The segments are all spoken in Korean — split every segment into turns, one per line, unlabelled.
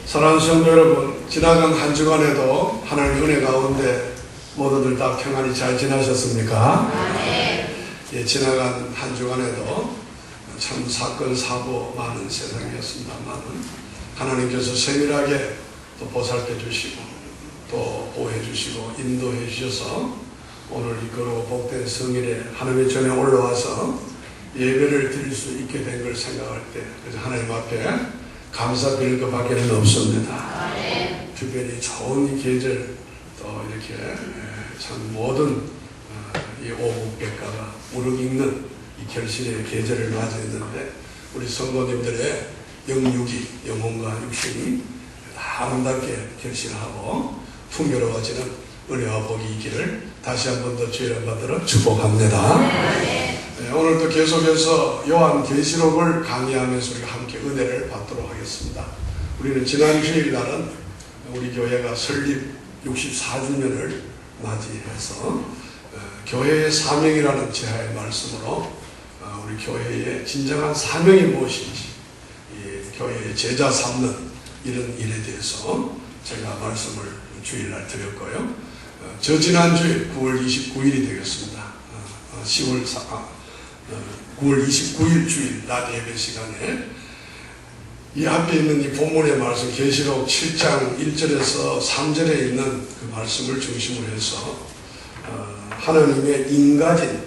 사랑하는 성도 여러분, 지나간 한 주간에도 하나님의 은혜 가운데 모두들 다 평안히 잘 지나셨습니까? 예, 지나간 한 주간에도 참 사건, 사고 많은 세상이었습니다만 하나님께서 세밀하게 또 보살펴 주시고 또 보호해 주시고 인도해 주셔서 오늘 이 거룩하고 복된 성일에 하나님의 전에 올라와서 예배를 드릴 수 있게 된 걸 생각할 때 그래서 하나님 앞에 감사 드릴 것밖에는 없습니다. 특별히 좋은 이 계절 또 이렇게 참 모든 이 오국백가가 무르익는 이 결실의 계절을 맞이했는데 우리 성도님들의 영육이 영혼과 육신이 아름답게 결실하고 풍요로워지는 은혜와 복이 있기를 다시 한 번 더 주의를 받들어 축복합니다. 오늘도 계속해서 요한계시록을 강의하면서 우리가 함께 은혜를 받도록 하겠습니다. 우리는 지난 주일날은 우리 교회가 설립 64주년을 맞이해서 교회의 사명이라는 제하의 말씀으로 우리 교회의 진정한 사명이 무엇인지 이 교회의 제자 삼는 이런 일에 대해서 제가 말씀을 주일날 드렸고요. 저 지난주에 9월 29일이 되겠습니다. 9월 29일 주일 낮 예배 시간에 이 앞에 있는 이 본문의 말씀 계시록 7장 1절에서 3절에 있는 그 말씀을 중심으로 해서 하나님의 인가진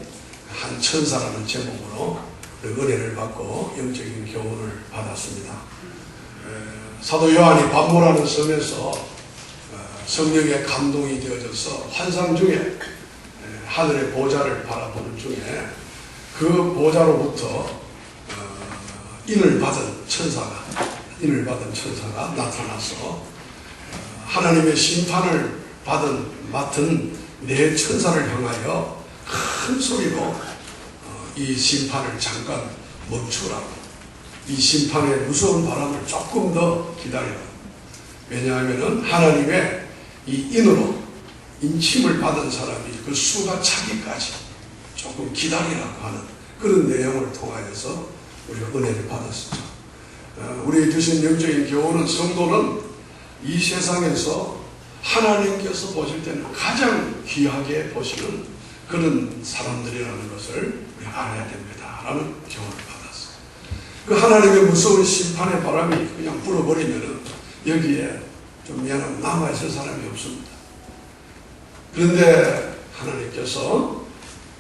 한 천사라는 제목으로 은혜를 받고 영적인 교훈을 받았습니다. 사도 요한이 pat모라는 섬에서 성령의 감동이 되어져서 환상 중에 하늘의 보좌를 바라보는 중에 그 보좌로부터 인을 받은 천사가 나타나서 하나님의 심판을 맡은 네 천사를 향하여 큰 소리로 이 심판을 잠깐 멈추라고, 이 심판의 무서운 바람을 조금 더 기다려라. 왜냐하면 하나님의 이 인으로 인침을 받은 사람이 그 수가 차기까지 조금 기다리라고 하는 그런 내용을 통하여서 우리가 은혜를 받았었죠. 우리에게 주신 영적인 교훈은 성도는 이 세상에서 하나님께서 보실 때는 가장 귀하게 보시는 그런 사람들이라는 것을 우리가 알아야 됩니다 라는 교훈을 받았어요. 그 하나님의 무서운 심판의 바람이 그냥 불어버리면 여기에 좀 미안하면 남아있을 사람이 없습니다. 그런데 하나님께서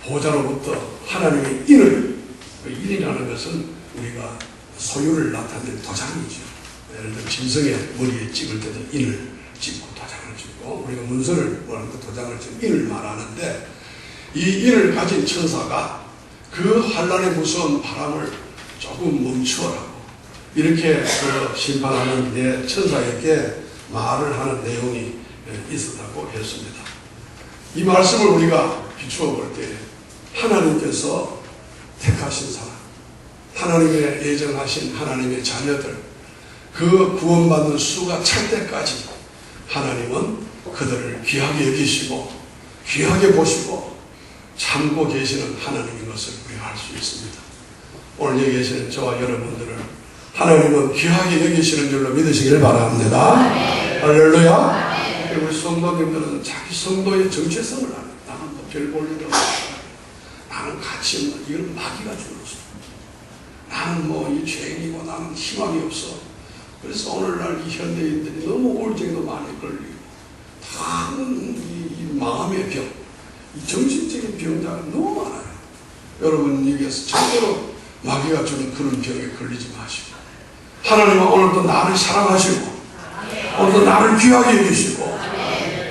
보좌로부터 하나님의 인을, 그 인이라는 것은 우리가 소유를 나타내는 도장이죠. 예를 들어 짐승의 머리에 찍을 때도 인을 찍고 도장을 찍고 우리가 문서를 뭐라는 그 도장을 찍고 인을 말하는데 이 인을 가진 천사가 그 환란의 무서운 바람을 조금 멈추어라고 이렇게 그 심판하는 내 천사에게 말을 하는 내용이 있었다고 했습니다. 이 말씀을 우리가 비추어 볼 때 하나님께서 택하신 사람, 하나님의 예정하신 하나님의 자녀들, 그 구원받는 수가 찰 때까지 하나님은 그들을 귀하게 여기시고 귀하게 보시고 참고 계시는 하나님인 것을 우리가 알 수 있습니다. 오늘 여기 계시는 저와 여러분들을 하나님은 귀하게 여기시는 줄로 믿으시길 바랍니다. 할렐루야. 우리 성도님들은 자기 성도의 정체성을 압니다. 나는 뭐 별 볼 일 없어. 나는 가치 없는, 이건 마귀가 주었어. 나는 뭐 이 죄인이고 나는 희망이 없어. 그래서 오늘날 이 현대인들이 너무 우울증도 많이 걸리고 다른 이 마음의 병, 이 정신적인 병자가 너무 많아요. 여러분 여기에서 절대로 마귀가 주는 그런 병에 걸리지 마시고 하나님은 오늘도 나를 사랑하시고 오늘도 나를 귀하게 여기시고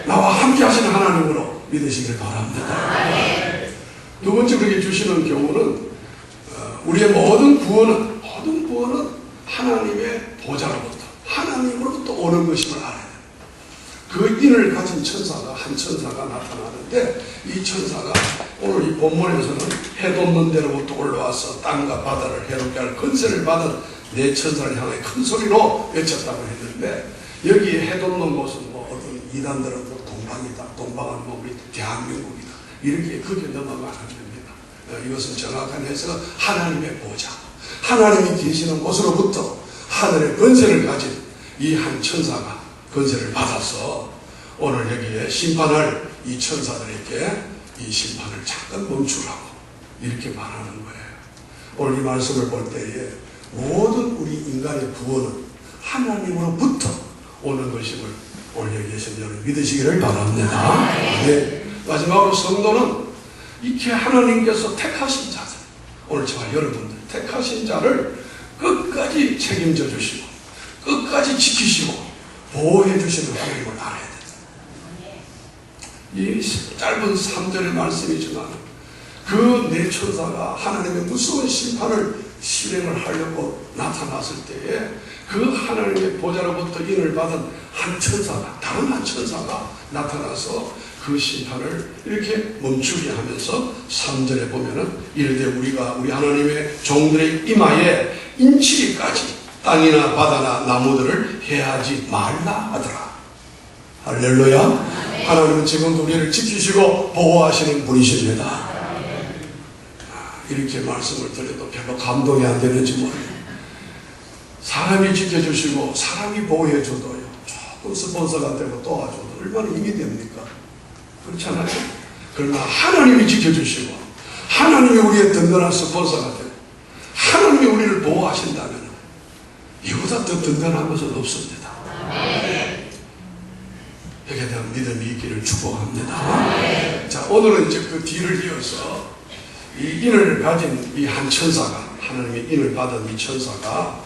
나와 함께 하시는 하나님으로 믿으시길 바랍니다. 두 번째 그렇게 주시는 경우는 우리의 모든 구원은 하나님의 보좌로부터 하나님으로부터 오는 것임을 알아야 돼요. 그 인을 가진 천사가 한 천사가 나타나는데 이 천사가 오늘 이 본문에서는 해돋는 데로부터 올라와서 땅과 바다를 해롭게 할 권세를 받은 네 천사를 향해 큰 소리로 외쳤다고 했는데 여기에 해돋는 곳은 뭐 어떤 이단들은 뭐 동방이다, 동방은 뭐 우리 대한민국이다 이렇게 그게 넘어가면 안 됩니다. 이것은 정확한 해석은 하나님의 보좌, 하나님이 계시는 곳으로부터 하늘의 권세를 가진 이 한 천사가 권세를 받아서 오늘 여기에 심판할 이 천사들에게 이 심판을 잠깐 멈추라고 이렇게 말하는 거예요. 오늘 이 말씀을 볼 때에 모든 우리 인간의 구원은 하나님으로부터 오는 것임을 오늘 여기 계신 여러분 믿으시기를 바랍니다. 네. 마지막으로 성도는 이렇게 하나님께서 택하신 자들, 오늘 저와 여러분들 택하신 자를 끝까지 책임져 주시고 끝까지 지키시고 보호해 주시는 하나님을 알아야 된다. 이 짧은 3절의 말씀이지만 그 네 천사가 하나님의 무서운 심판을 실행을 하려고 나타났을 때에 그 하나님의 보좌로부터 인을 받은 한 천사가, 다른 한 천사가 나타나서 그 심판을 이렇게 멈추게 하면서 3절에 보면은 이르되 우리가 우리 하나님의 종들의 이마에 인치기까지 땅이나 바다나 나무들을 해하지 말라 하더라. 할렐루야. 하나님은 지금도 우리를 지키시고 보호하시는 분이십니다. 이렇게 말씀을 드려도 별로 감동이 안 되는지 모르겠어요. 사람이 지켜주시고 사람이 보호해줘도요, 조금 스폰서가 되고 도와줘도 얼마나 힘이 됩니까? 그렇잖아요. 그러나 하나님이 지켜주시고 하나님이 우리의 든든한 스폰서가 되고 하나님이 우리를 보호하신다면 이보다 더 든든한 것은 없습니다. 여기에 대한 믿음이 있기를 축복합니다. 자, 오늘은 이제 그 뒤를 이어서 이 인을 가진 이 한 천사가, 하나님의 인을 받은 이 천사가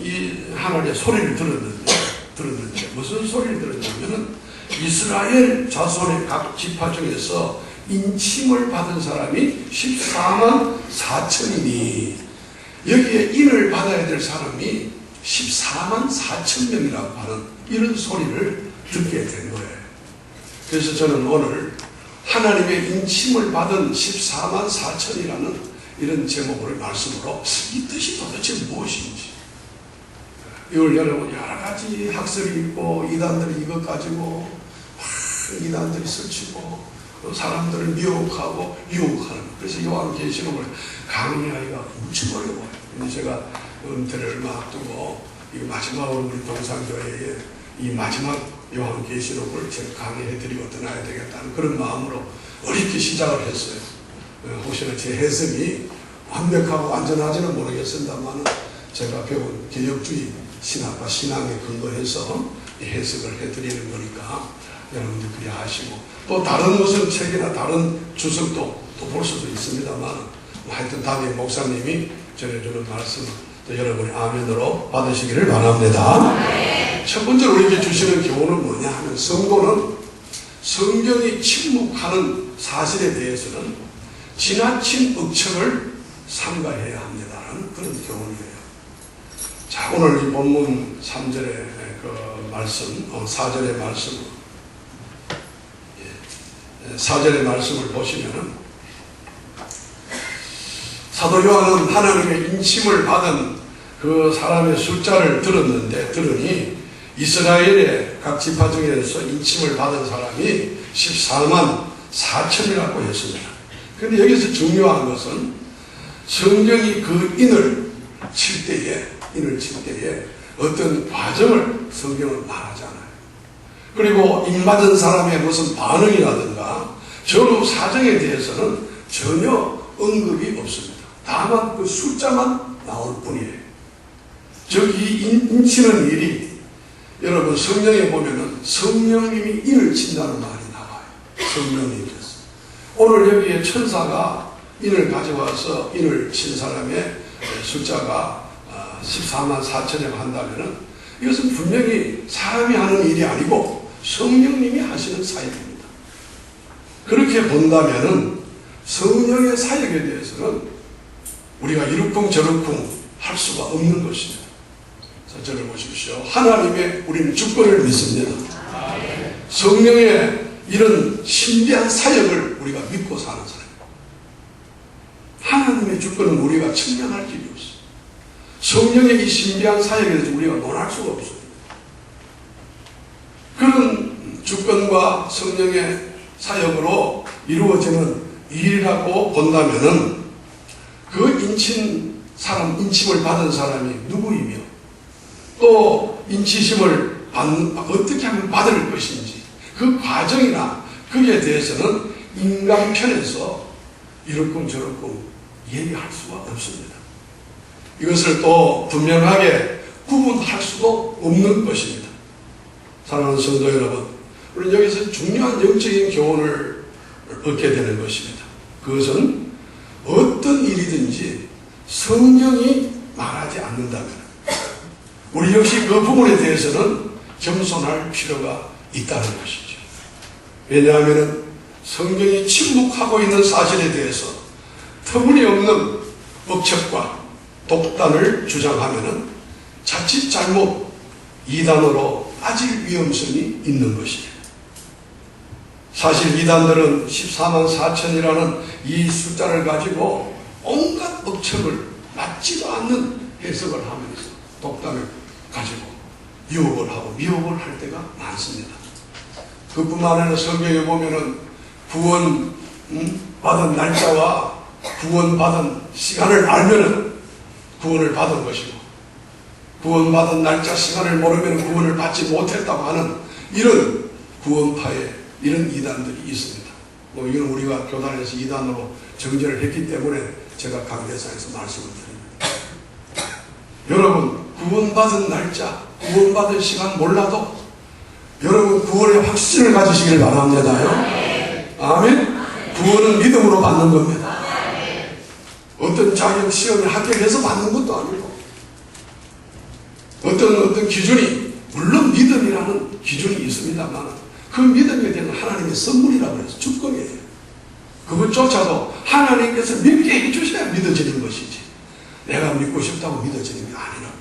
이 하나님의 소리를 들었는데 무슨 소리를 들었냐면은 이스라엘 자손의 각 지파 중에서 인침을 받은 사람이 14만 4천이니 여기에 인을 받아야 될 사람이 14만 4천 명이라고 하는 이런 소리를 듣게 된 거예요. 그래서 저는 오늘 하나님의 인침을 받은 14만 4천이라는 이런 제목을 말씀으로 이 뜻이 도대체 무엇인지, 이걸 여러분 여러 가지 학설이 있고 이단들이 이것 가지고 이단들이 설치고 사람들을 미혹하고 유혹하는, 그래서 요한계시록을 강의하기가 무척 어려워요. 근데 제가 은퇴를 얼마 앞두고 이거 마지막으로 우리 동산교회에 이 마지막 요한계시록을 제가 강의해드리고 떠나야 되겠다는 그런 마음으로 어렵게 시작을 했어요. 혹시나 제 해석이 완벽하고 완전하지는 모르겠습니다만 제가 배운 개혁주의 신학과 신앙에 근거해서 해석을 해드리는 거니까 여러분들 그리 아시고, 또 다른 무슨 책이나 다른 주석도 또 볼 수도 있습니다만 하여튼 다음에 목사님이 전해주는 말씀 또 여러분이 아멘으로 받으시기를 바랍니다. 첫 번째로 우리에게 주시는 교훈은 뭐냐 하면 성도는 성경이 침묵하는 사실에 대해서는 지나친 억측을 삼가해야 합니다라는 그런 교훈이에요. 자, 오늘 이 본문 3절의 그 말씀, 4절의 말씀, 4절의 말씀을 보시면은 사도 요한은 하나님의 인침을 받은 그 사람의 숫자를 들으니 이스라엘의 각 지파 중에서 인침을 받은 사람이 14만 4천이라고 했습니다. 그런데 여기서 중요한 것은 성경이 그 인을 칠 때에 어떤 과정을 성경은 말하지 않아요. 그리고 인받은 사람의 무슨 반응이라든가 전후 사정에 대해서는 전혀 언급이 없습니다. 다만 그 숫자만 나올 뿐이에요. 즉 이 인치는 일이 여러분 성경에 보면은 성령님이 인을 친다는 말이 나와요. 성령님께서. 오늘 여기에 천사가 인을 가져와서 인을 친 사람의 숫자가 14만 4천이라고 한다면은 이것은 분명히 사람이 하는 일이 아니고 성령님이 하시는 사역입니다. 그렇게 본다면은 성령의 사역에 대해서는 우리가 이룩쿵 저룩쿵 할 수가 없는 것이죠. 자, 저를 보십시오. 하나님의 우리는 주권을 믿습니다. 성령의 이런 신비한 사역을 우리가 믿고 사는 사람. 하나님의 주권은 우리가 측량할 길이 없어요. 성령의 이 신비한 사역에 대해서 우리가 논할 수가 없어요. 그런 주권과 성령의 사역으로 이루어지는 일이라고 본다면은 그 인침을 받은 사람이 누구이며 또 인치심을 어떻게 하면 받을 것인지 그 과정이나 거기에 대해서는 인간 편에서 이렇군 저렇군 얘기할 수가 없습니다. 이것을 또 분명하게 구분할 수도 없는 것입니다. 사랑하는 성도 여러분, 우리는 여기서 중요한 영적인 교훈을 얻게 되는 것입니다. 그것은 어떤 일이든지 성령이 말하지 않는다면 우리 역시 그 부분에 대해서는 겸손할 필요가 있다는 것이죠. 왜냐하면 성경이 침묵하고 있는 사실에 대해서 터무니없는 억측과 독단을 주장하면 자칫 잘못 이단으로 빠질 위험성이 있는 것입니다. 사실 이단들은 14만 4천이라는 이 숫자를 가지고 온갖 억측을 맞지도 않는 해석을 하면서 독단을 가지고 유혹을 하고 미혹을 할 때가 많습니다. 그뿐만 아니라 성경에 보면은 구원 받은 날짜와 구원 받은 시간을 알면은 구원을 받은 것이고 구원 받은 날짜 시간을 모르면 구원을 받지 못했다고 하는 이런 구원파의 이런 이단들이 있습니다. 뭐 이건 우리가 교단에서 이단으로 정죄를 했기 때문에 제가 강대상에서 말씀을 드립니다. 여러분 구원받은 날짜, 구원받은 시간 몰라도 여러분 구원의 확신을 가지시길 바랍니다요. 아멘. 구원은 믿음으로 받는 겁니다. 어떤 자격 시험에 합격해서 받는 것도 아니고 어떤 기준이 물론 믿음이라는 기준이 있습니다만 그 믿음에 대한 하나님의 선물이라고 해서 주권이에요. 그것조차도 하나님께서 믿게 해주셔야 믿어지는 것이지 내가 믿고 싶다고 믿어지는 게 아니라고.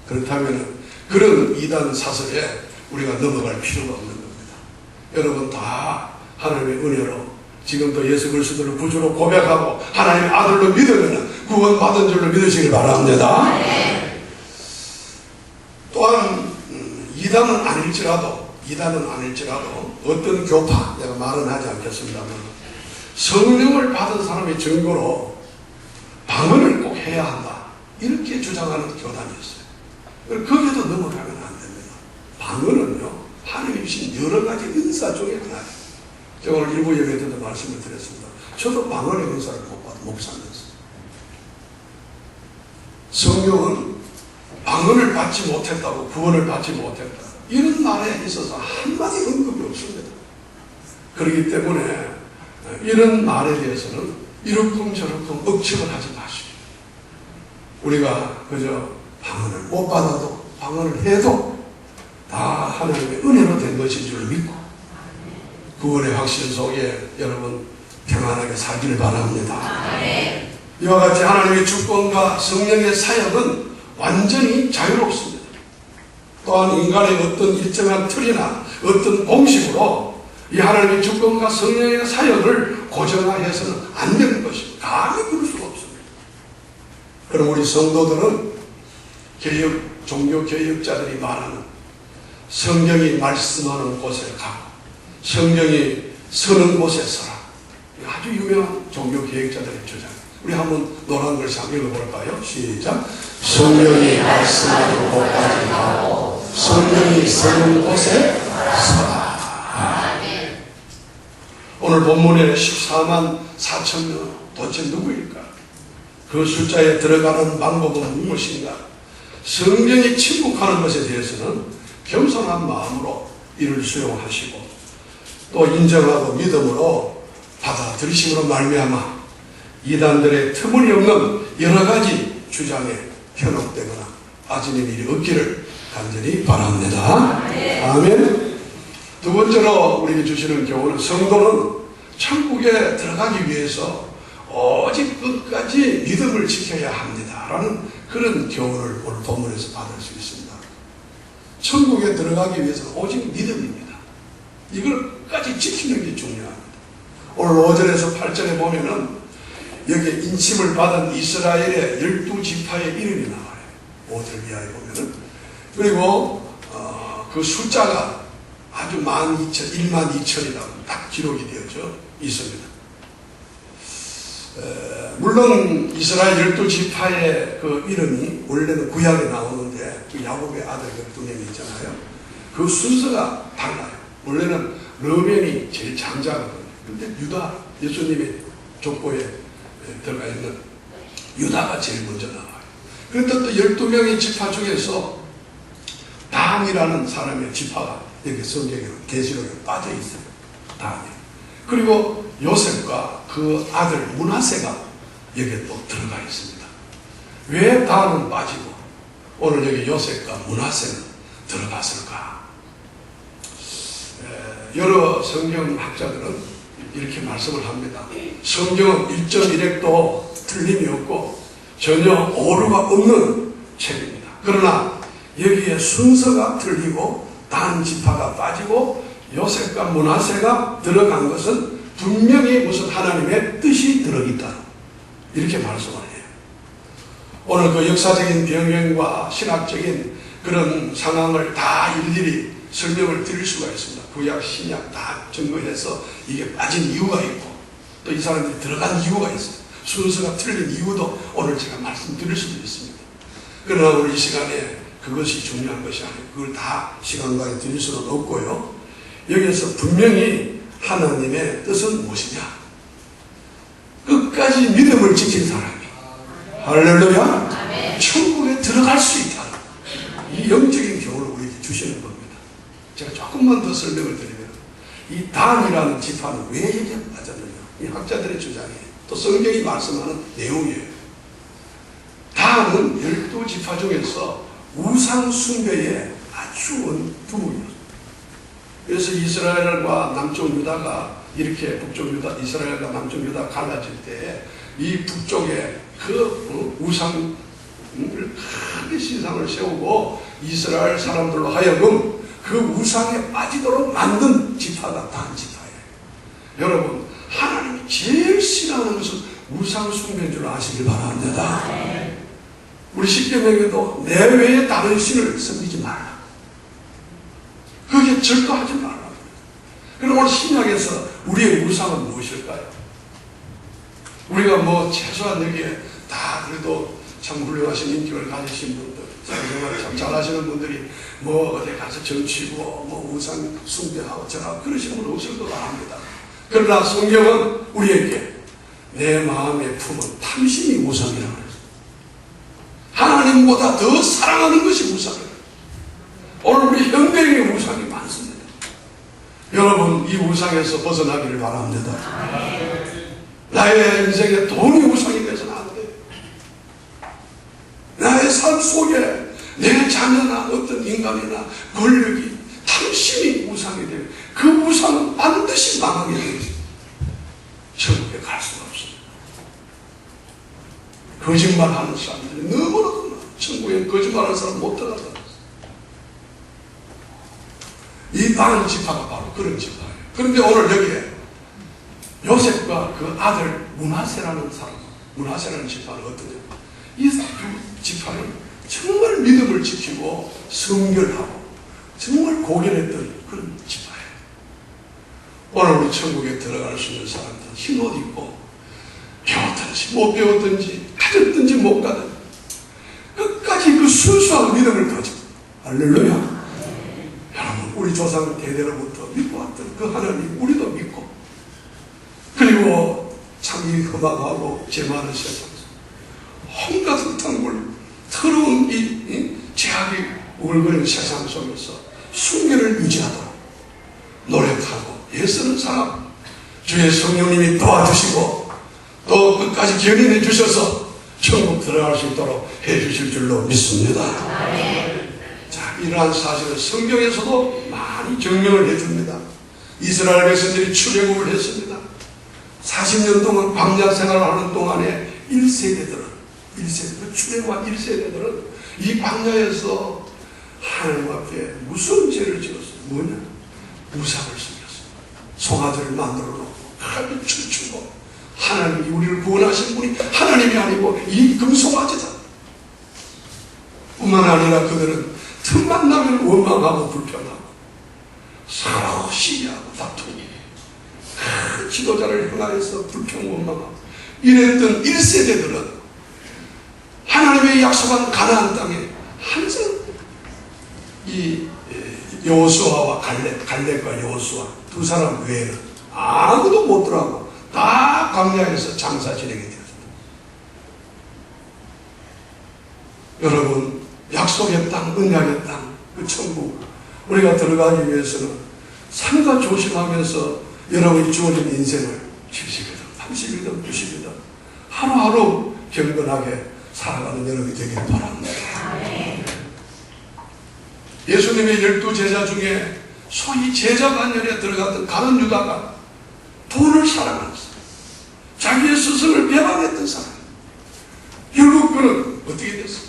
그렇다면 그런 이단 사설에 우리가 넘어갈 필요가 없는 겁니다. 여러분 다 하나님의 은혜로 지금도 예수 그리스도를 구주로 고백하고 하나님의 아들로 믿으면 구원받은 줄로 믿으시길 바랍니다. 또한 이단은 아닐지라도 어떤 교파, 내가 말은 하지 않겠습니다만 성령을 받은 사람의 증거로 방언을 꼭 해야 한다 이렇게 주장하는 교단이었어요. 거기에도 넘어가면 안 됩니다. 방언은요 하나님이 주신 여러 가지 은사 중에 하나예요. 제가 오늘 일부 예배 때도 말씀을 드렸습니다. 저도 방언의 은사를 못 받아 목사면서 성경은 방언을 받지 못했다고 구원을 받지 못했다 이런 말에 있어서 한마디 언급이 없습니다. 그렇기 때문에 이런 말에 대해서는 이러쿵 저러쿵 억측을 하지 마시고 우리가 그저 방언을 못 받아도 방언을 해도 다 하나님의 은혜로 된 것인 줄 믿고 구원의 확신 속에 여러분 평안하게 살기를 바랍니다. 이와 같이 하나님의 주권과 성령의 사역은 완전히 자유롭습니다. 또한 인간의 어떤 일정한 틀이나 어떤 공식으로 이 하나님의 주권과 성령의 사역을 고정화해서는 안 되는 것입니다. 감히 그럴 수가 없습니다. 그럼 우리 성도들은 종교개혁자들이 말하는 성경이 말씀하는 곳에 가고 성경이 서는 곳에 서라. 아주 유명한 종교개혁자들의 주장. 우리 한번 노란 글씨 한번 읽어볼까요? 시작. 성경이 말씀하는 곳까지 가고 성경이 서는 곳에 서라. 오늘 본문에 14만 4천 명 도대체 누구일까? 그 숫자에 들어가는 방법은 무엇인가? 성경이 침묵하는 것에 대해서는 겸손한 마음으로 이를 수용하시고 또 인정하고 믿음으로 받아들이심으로 말미암아 이단들의 터무니없는 여러 가지 주장에 현혹되거나 빠지는 일이 없기를 간절히 바랍니다. 아멘. 두 번째로 우리에게 주시는 교훈은 성도는 천국에 들어가기 위해서 오직 끝까지 믿음을 지켜야 합니다 라는 그런 교훈을 오늘 본문에서 받을 수 있습니다. 천국에 들어가기 위해서는 오직 믿음입니다. 이걸 끝까지 지키는 게 중요합니다. 오늘 5절에서 8절에 보면은 여기 인침을 받은 이스라엘의 12지파의 이름이 나와요. 5절 이하에 보면은. 그리고 그 숫자가 아주 12,000이라고 딱 기록이 되어져 있습니다. 물론 이스라엘 12지파의 그 이름이 원래는 구약에 나오는데 그 야곱의 아들 그 2명이 있잖아요. 그 순서가 달라요. 원래는 르벤이 제일 장자거든요. 근데 유다, 예수님의 족보에 들어가 있는 유다가 제일 먼저 나와요. 그런데 또 12명의 지파 중에서 단이라는 사람의 지파가 이렇게 성경에 계시록에 빠져 있어요. 단이. 그리고 요셉과 그 아들 므낫세가 여기에 또 들어가 있습니다. 왜 단은 빠지고 오늘 여기 요셉과 므낫세는 들어갔을까? 여러 성경학자들은 이렇게 말씀을 합니다. 성경은 1.1획도 틀림이 없고 전혀 오류가 없는 책입니다. 그러나 여기에 순서가 틀리고 단 지파가 빠지고 요셉과 므낫세가 들어간 것은 분명히 무슨 하나님의 뜻이 들어있다. 이렇게 말씀을 해요. 오늘 그 역사적인 변경과 신학적인 그런 상황을 다 일일이 설명을 드릴 수가 있습니다. 구약, 신약 다 증거해서 이게 빠진 이유가 있고 또 이 사람들이 들어간 이유가 있어요. 순서가 틀린 이유도 오늘 제가 말씀드릴 수도 있습니다. 그러나 우리 이 시간에 그것이 중요한 것이 아니고 그걸 다 시간과에 드릴 수는 없고요. 여기에서 분명히 하나님의 뜻은 무엇이냐? 끝까지 믿음을 지킨 사람이 할렐루야 천국에 들어갈 수 있다. 이 영적인 교훈을 우리에게 주시는 겁니다. 제가 조금만 더 설명을 드리면 이 단이라는 지파는 왜 여기에 빠졌느냐? 이 학자들의 주장이에요. 또 성경이 말씀하는 내용이에요. 단은 12지파 중에서 우상 숭배에 아주 원두이었어요. 그래서 이스라엘과 남쪽 유다가 이렇게 북쪽 유다, 이스라엘과 남쪽 유다 갈라질 때 이 북쪽에 그 우상을 크게 신상을 세우고 이스라엘 사람들로 하여금 그 우상에 빠지도록 만든 지파가 단 지파예요. 여러분, 하나님이 제일 싫어하는 것은 우상 숭배인 줄 아시길 바랍니다. 우리 십계명에도 내 외에 다른 신을 섬기지 말라. 그게 절도하지 말라. 그럼 오늘 신약에서 우리의 우상은 무엇일까요? 우리가 뭐 최소한 여기에 다 그래도 참 훌륭하신 인격을 가지신 분들, 사회생활을 참 잘하시는 분들이 뭐 어디 가서 정치고 뭐 우상 숭배하고 저하고 그러시는 분 없을 것 같습니다. 그러나 성경은 우리에게 내 마음의 품은 탐심이 우상이라고 했어요. 하나님보다 더 사랑하는 것이 우상이에요. 오늘 우리 현대인의 우상이 많습니다. 여러분, 이 우상에서 벗어나기를 바랍니다. 나의 인생에 돈이 우상이 돼서는 안 돼요. 나의 삶 속에 내 자녀나 어떤 인간이나 권력이 탐심이 우상이 되면 그 우상은 반드시 망하게 되어 있어요. 천국에 갈 수가 없습니다. 거짓말하는 사람들이 너무나도 많아요. 천국에 거짓말하는 사람 못 들어간다. 이 단 지파가 바로 그런 지파예요. 그런데 오늘 여기에 요셉과 그 아들 므낫세라는 사람, 므낫세라는 지파는 어떠냐? 이 두 지파는 정말 믿음을 지키고 성결하고 정말 고결했던 그런 지파예요. 오늘 우리 천국에 들어갈 수 있는 사람들은 흰옷 입고 배웠든지 못 배웠든지 가졌든지 못 가든지 끝까지 그 순수한 믿음을 가지고 할렐루야. 여러분, 우리 조상 대대로부터 믿고 왔던 그 하나님 우리도 믿고 그리고 참이 험악하고 죄많은 세상에서 온갖 흙탕물 더러운 이 죄악이 우글거리는 세상 속에서 순결을 유지하도록 노력하고 애쓰는 사람 주의 성령님이 도와주시고 또 끝까지 견인해 주셔서 천국 들어갈 수 있도록 해 주실 줄로 믿습니다. 자, 이러한 사실은 성경에서도 많이 증명을 해 줍니다. 이스라엘 백성들이 출애굽을 했습니다. 40년 동안 광야 생활을 하는 동안에 1세대들은 출애굽한 1세대들은 이 광야에서 하나님 앞에 무슨 죄를 지었어요? 뭐냐? 우상을 섬겼어요. 송아지를 만들어 놓고 하나님 춤추고 하나님이 우리를 구원하신 분이 하나님이 아니고 이 금송아지다. 뿐만 아니라 그들은 틈만 나면 원망하고 불평하고 서로 시기하고 다투고 큰 지도자를 향하여서 불평 원망하고 이랬던 1세대들은 하나님의 약속한 가나안 땅에 항상 이 여호수아와 갈렙과 여호수아 두 사람 외에는 아무도 못 들어가고 다 광야에서 장사 지내게 되었습니다. 여러분, 약속의 땅, 은약의 땅, 그 천국 우리가 들어가기 위해서는 삼가 조심하면서 여러분이 주어진 인생을 70이든 80이든 90이든 하루하루 경건하게 살아가는 여러분이 되길 바랍니다. 예수님의 12제자 중에 소위 제자 반열에 들어갔던 가룟 유다가 돈을 사랑하는 사람, 자기의 스승을 배반했던 사람, 결국 그는 어떻게 됐어?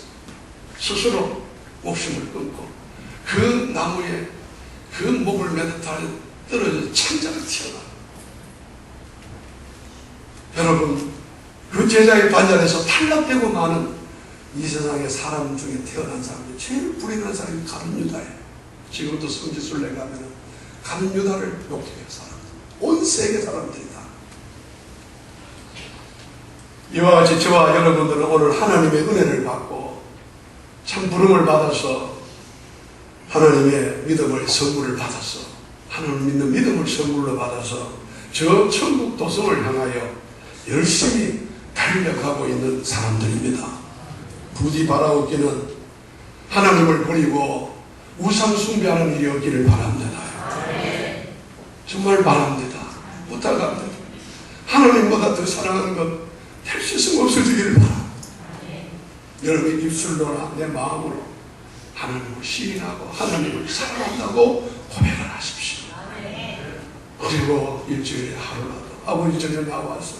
스스로 목숨을 끊고 그 나무에 그 목을 매듯 떨어져 창자가 튀어나와. 여러분, 그 제자의 반열에서 탈락되고 많은 이 세상의 사람 중에 태어난 사람이 제일 불행한 사람이 가룟 유다예요. 지금도 성지순례 가면 가룟 유다를 욕해요. 사람들, 온 세계 사람들이 다. 이와 같이 저와 여러분들은 오늘 하나님의 은혜를 받고 참 부름을 받아서 하나님의 믿음을 선물을 받아서 하나님 믿는 믿음을 선물로 받아서 저 천국 도성을 향하여 열심히 달려가고 있는 사람들입니다. 부디 바라옵기는 하나님을 버리고 우상 숭배하는 일이 없기를 바랍니다. 정말 바랍니다. 부탁합니다. 하나님보다 더 사랑하는 것 될 수 있으면 없어지기를 바랍니다. 여러분의 입술로나 내 마음으로 하나님을 시인하고 하나님을 사랑한다고 고백을 하십시오. 그리고 일주일에 하루라도 아버지 전에 나와서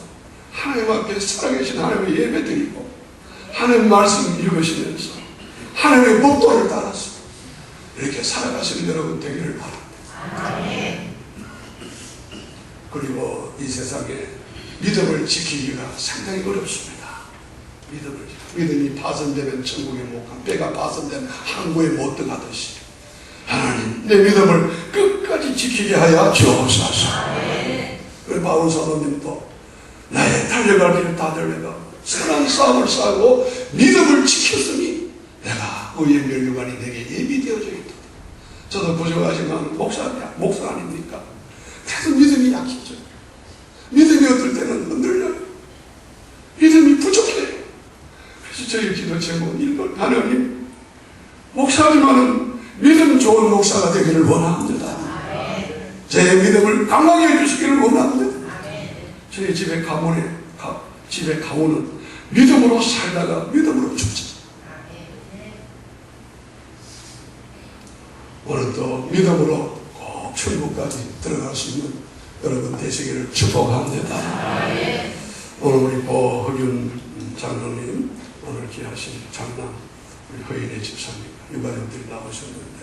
하나님 앞에 살아계신 하나님의 예배 드리고 하나님 말씀 읽으시면서 하나님의 법도를 따라서 이렇게 살아가시는 여러분 되기를 바랍니다. 그리고 이 세상에 믿음을 지키기가 상당히 어렵습니다. 믿음이 파손되면 천국에 못 가, 배가 파손되면 항구에 못 들어가듯이 하나님 내 믿음을 끝까지 지키게 하여 주옵소서. 그리고 바울 사도님도 나의 달려갈 길을 다 달려가고 선한 싸움을 싸고 믿음을 지켰으니 내가 의의 면류관이 내게 예비되어져 있다. 저도 부족하지만 목사 아닙니까? 그래도 믿음이 약해져. 믿음이 어떨 때는 흔들려요. 믿음이 부족해요. 그래서 저희 기도 제목은 하나님, 목사지만은 믿음 좋은 목사가 되기를 원합니다. 제 믿음을 강하게 해주시기를 원합니다. 저희 집의 가문은 믿음으로 살다가 믿음으로 죽자. 오늘도 믿음으로 꼭 천국까지 들어갈 수 있는 여러분 되시기를 축복합니다. 오늘 우리 고흑윤 장로님, 오늘 귀하신 장남 우리 허인의 집사님, 유가족들이 나오셨는데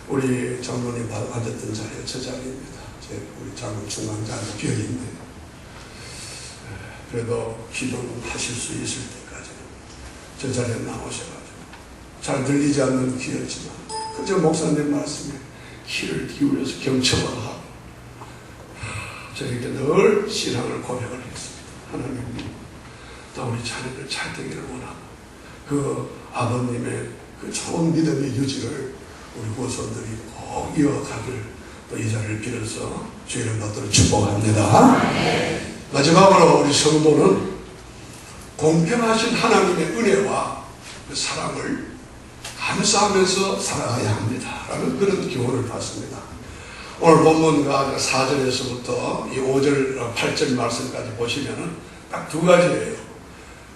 우리 장로님 앉았던 자리가 저 자리입니다. 우리 장로 중앙 자리 비어있네요. 그래도 기도는 하실 수 있을 때까지는 저 자리에 나오셔가지고 잘 들리지 않는 귀였지만 그저 목사님 말씀에 귀를 기울여서 경청을 하고 저에게 늘 신앙을 고백을 했습니다. 하나님, 또 우리 자녀들 잘 되기를 원하고 그 아버님의 그 좋은 믿음의 유지를 우리 후손들이 꼭 이어가길 또 이 자리를 빌어서 주의 이름 받도록 축복합니다. 마지막으로 우리 성도는 공평하신 하나님의 은혜와 그 사랑을 감사하면서 살아가야 합니다. 라는 그런 교훈을 받습니다. 오늘 본문과 4절에서부터 이 5절, 8절 말씀까지 보시면은 딱 두 가지예요.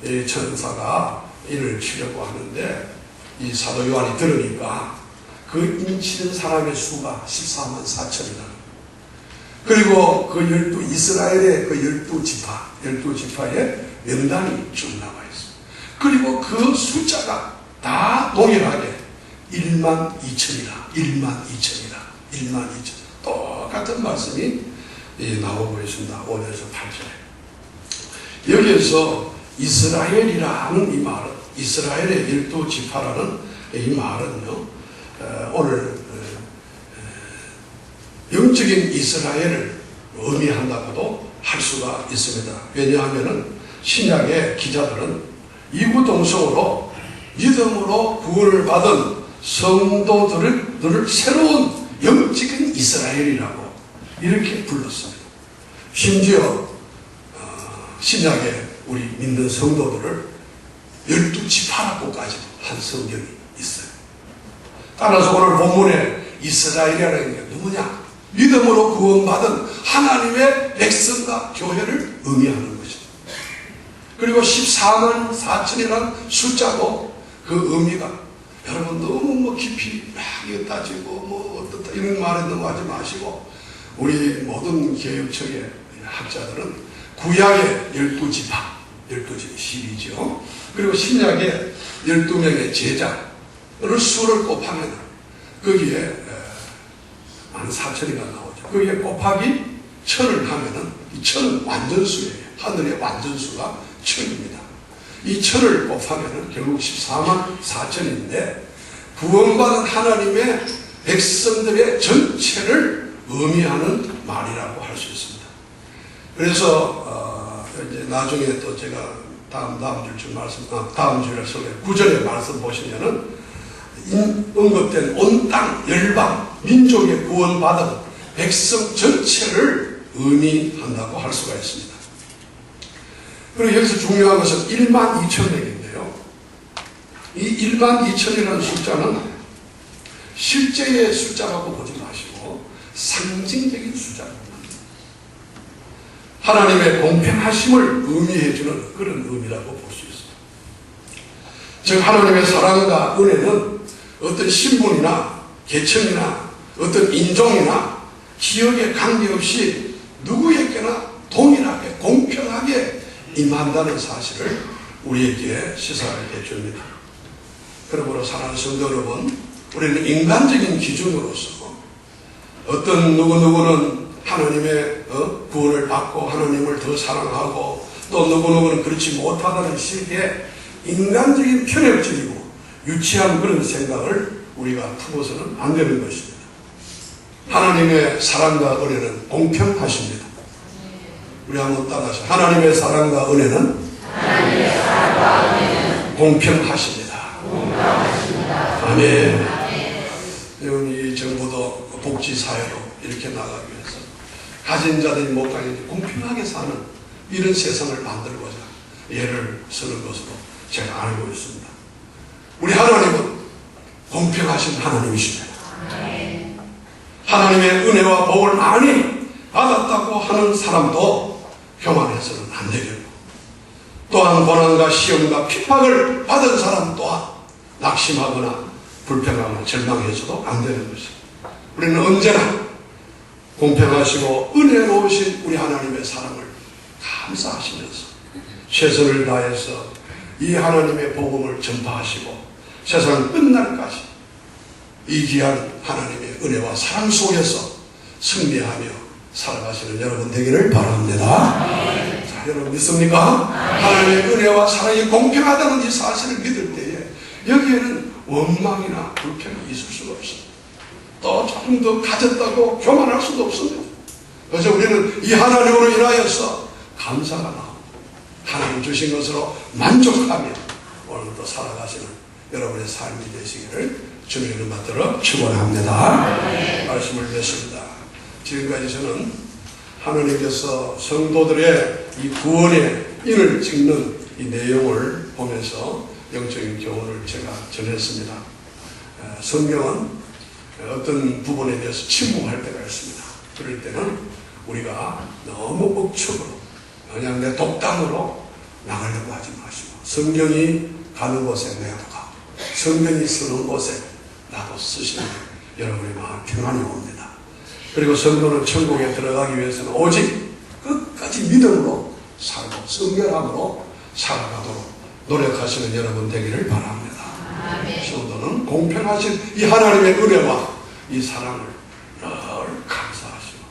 이 천사가 이를 치려고 하는데 이 사도 요한이 들으니까 그 인치는 사람의 수가 14만 4천이다. 그리고 그 이스라엘의 그 12지파의 명단이 쭉 나와 있어요. 그리고 그 숫자가 다 동일하게 1만 2천이라, 1만 2천이라, 1만 2천. 똑같은 말씀이 나오고 있습니다. 5절에서 8절에. 여기에서 이스라엘이라는 이 말은, 이스라엘의 12지파라는 이 말은요, 오늘 영적인 이스라엘을 의미한다고도 할 수가 있습니다. 왜냐하면 신약의 기자들은 이구동성으로 믿음으로 구원을 받은 성도들을 새로운 영적인 이스라엘이라고 이렇게 불렀습니다. 심지어 신약에 우리 믿는 성도들을 12지파라고까지도 한 성경이 있어요. 따라서 오늘 본문에 이스라엘이라는 게 누구냐? 믿음으로 구원받은 하나님의 백성과 교회를 의미하는 것입니다. 그리고 14만 4천이라는 숫자도 그 의미가 여러분 너무 깊이 막 이거 따지고 어떻다 이런 말에 넘어가지 마시고 우리 모든 개혁청의 학자들은 구약의 12지파, 12집이죠. 그리고 신약의 12명의 제자를 수를 곱하면 거기에 14,000이가 나오죠. 거기에 곱하기 1000을 하면은 이 1000은 완전수예요. 하늘의 완전수가 1000입니다. 이 1000을 곱하면은 결국 14만 4천인데 구원받은 하나님의 백성들의 전체를 의미하는 말이라고 할 수 있습니다. 그래서 이제 나중에 또 제가 다음 주일에 설교 9절의 말씀 보시면은 언급된 온 땅, 열방, 민족의 구원받은 백성 전체를 의미한다고 할 수가 있습니다. 그리고 여기서 중요한 것은 1만 2천 명인데요. 이 1만 2천이라는 숫자는 실제의 숫자라고 보지 마시고 상징적인 숫자입니다. 하나님의 공평하심을 의미해주는 그런 의미라고 볼 수 있습니다. 즉 하나님의 사랑과 은혜는 어떤 신분이나 계층이나 어떤 인종이나 지역에 관계없이 누구에게나 동일하게 공평하게 임한다는 사실을 우리에게 시사해 줍니다. 그러므로 사랑하는 성도 여러분, 우리는 인간적인 기준으로서 어떤 누구는 하나님의 구원을 받고 하나님을 더 사랑하고 또 누구는 그렇지 못하다는 식의 인간적인 편협적이고 유치한 그런 생각을 우리가 품어서는 안 되는 것입니다. 하나님의 사랑과 은혜는 공평하십니다. 우리 한번 따라서 하나님의 사랑과 은혜는 공평하십니다. 아멘. 이 정부도 복지사회로 이렇게 나가기 위해서 가진 자들이 못 가진 공평하게 사는 이런 세상을 만들고자 예를 쓰는 것으로 제가 알고 있습니다. 우리 하나님은 공평하신 하나님이십니다. 하나님의 은혜와 복을 많이 받았다고 하는 사람도 교만해서는 안 되겠고, 또한 고난과 시험과 핍박을 받은 사람 또한 낙심하거나 불평하거나 절망해서도 안 되는 것입니다. 우리는 언제나 공평하시고 은혜로우신 우리 하나님의 사랑을 감사하시면서 최선을 다해서 이 하나님의 복음을 전파하시고 세상 끝날까지 이 귀한 하나님의 은혜와 사랑 속에서 승리하며 살아가시는 여러분 되기를 바랍니다. 자, 여러분 믿습니까? 하나님의 은혜와 사랑이 공평하다는 이 사실을 믿을 때에 여기에는 원망이나 불평이 있을 수가 없습니다. 또 조금 더 가졌다고 교만할 수도 없습니다. 그래서 우리는 이 하나님으로 인하여서 감사가 나옵니다. 하나님 주신 것으로 만족하며 오늘도 살아가시는 여러분의 삶이 되시기를 주님의 이름 받들어 축원합니다. 말씀을 맺습니다. 지금까지 저는 하나님께서 성도들의 이 구원의 인을 찍는 이 내용을 보면서 영적인 교훈을 제가 전했습니다. 성경은 어떤 부분에 대해서 침묵할 때가 있습니다. 그럴 때는 우리가 너무 억측으로 그냥 내 독단으로 나가려고 하지 마시고 성경이 가는 곳에 내가 가고 성경이 쓰는 곳에 나도 쓰시는 여러분의 마음 평안이 옵니다. 그리고 성도는 천국에 들어가기 위해서는 오직 끝까지 믿음으로 살고 성결함으로 살아가도록 노력하시는 여러분 되기를 바랍니다. 성도는 공평하신 이 하나님의 은혜와 이 사랑을 늘 감사하시고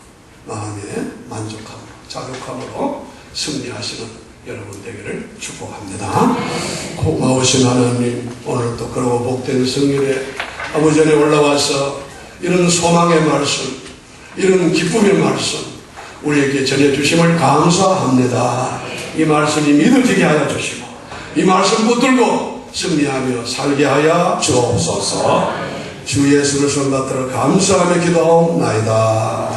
마음에 만족함으로 자족함으로 승리하시는 여러분 되기를 축복합니다. 고마우신 하나님, 오늘도 그러고 복된 성일에 아버지 전에 올라와서 이런 소망의 말씀, 이런 기쁨의 말씀 우리에게 전해주심을 감사합니다. 이 말씀이 믿어지게 하여 주시고 이 말씀 붙들고 승리하며 살게 하여
주옵소서.
주 예수를 손받들어 감사하며 기도하옵나이다.